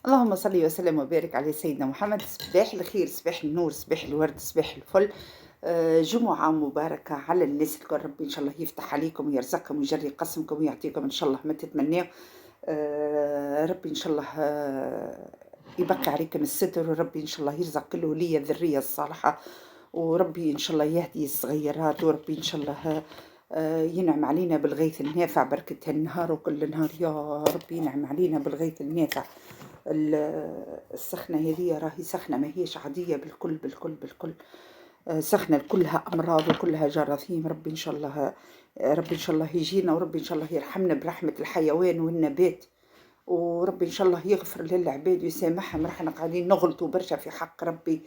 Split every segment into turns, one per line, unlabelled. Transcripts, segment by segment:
اللهم صل وسلم وبارك على سيدنا محمد. صباح الخير، صباح النور، صباح الورد، صباح الفل. جمعة مباركة على الناس الكل. ربي إن شاء الله يفتح عليكم ويرزقكم ويجري قسمكم ويعطيكم إن شاء الله ما تتمناو. ربي إن شاء الله يبقي عليكم الستر، وربي إن شاء الله يرزق كل ولية الذرية الصالحة، وربي إن شاء الله يهدي الصغيرات، وربي إن شاء الله ينعم علينا بالغيث النافع بركة النهار وكل نهار يا ربي. ينعم علينا بالغيث النافع. السخنة هذه راهي سخنة ما هيش عادية بالكل بالكل بالكل. سخنة كلها أمراض وكلها جراثيم. ربي إن شاء الله ربي إن شاء الله يجينا، وربي إن شاء الله يرحمنا برحمة الحيوان والنبات، وربي إن شاء الله يغفر للعباد ويسامحهم. راحنا قاعدين نغلطوا برشا في حق ربي،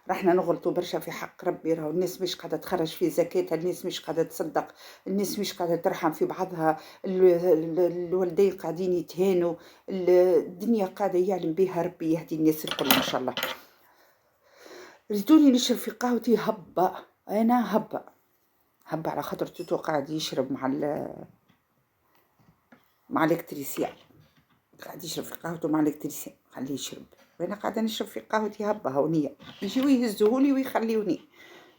راحنا نغلطوا برشا في حق ربي. راهو الناس مش قاعدة تخرج في زكاتها، الناس مش قاعدة تصدق، الناس مش قاعدة ترحم في بعضها، الوالدين قاعدين يتهانوا، الدنيا قاعدة يعلم بها. ربي يهدي الناس الكل إن شاء الله. ريتوني نشرب في قهوتي هبة، أنا هبة على خاطر توتو قاعد يشرب مع الإلكتريسيان، قاعد يشرب في قهوته مع الإلكتريسيان، خليه يشرب، وأنا قاعدة نشرب في قهوتي هبة هونية. يجيو يهزوهولي ويخليوني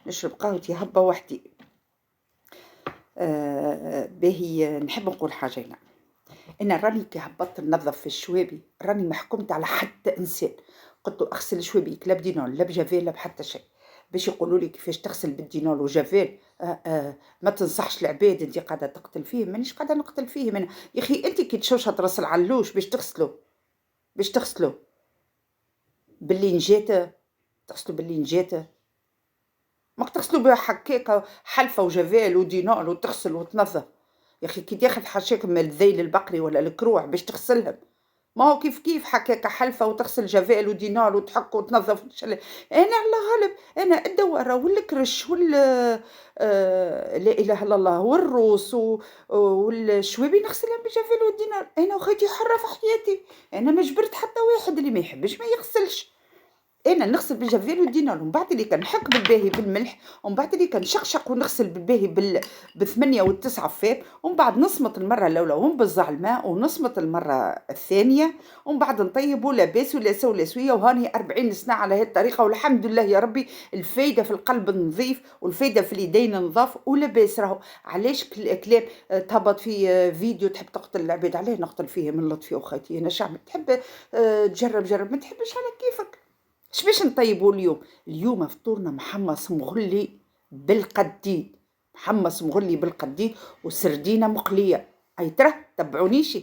نشرب قهوتي هبة وحدي. باهي نحب نقول حاجة هنا. أنا راني كي هبطت ننظف في الشوابي راني ما حكمت على حتى إنسان، قلت له أغسل شوابيك لا بدينول لا بجافيل لا بحتى شيء، باش يقولوا لي كيفاش تغسل بالدينول وجافيل. ما تنصحش العباد، انت قاعده تقتل فيهم. مانيش قاعده نقتل فيهم انا يا اخي. انت كي تشوشط راس العلوش باش تغسلو باللي نجات، تغسلو باللي نجات، ماك تغسلو بحكاكه حلفه وجافيل ودينول وتغسل وتنظف. يا اخي كي تاخذ حاشاك من الذيل البقري ولا الكروع باش تغسلهم، ما هو كيف حكاك حلفة وتغسل جافيل ودينار وتحك وتنظف وتشلل. انا الله غالب، انا الدوره والكرش لا اله الا الله والروس والشوابي نغسلهم بجافيل والدينار. انا وخيتي حره في حياتي، انا ما جبرت حتى واحد اللي ما يحبش ما يغسلش. انا نغسل بالجافيل والدينار، ومن بعد اللي كنحك بالباهي بالملح، ومن بعد اللي كنشقشق ونغسل بالباهي بالثمانية والتسعة فاب، ومن بعد نصمت المره الاولى ونبزع الماء ونصمت المره الثانيه، ومن بعد نطيب ولا باس ولا سو ولا سويه. وهاني 40 سنه على هذه الطريقه، والحمد لله يا ربي. الفايده في القلب نظيف، والفايده في اليدين نظاف ولا باس. راهو علاش كلاب تهبط في فيديو تحب تقتل العباد؟ عليه نقتل فيه من لطفي وخيتي انا شعب تحب تجرب، ما تحبش على كيفك. باش نطيبوا اليوم فطورنا محمص مغلي بالقديد، محمص مغلي بالقديد وسردينه مقليه. اي ترى تبعونيش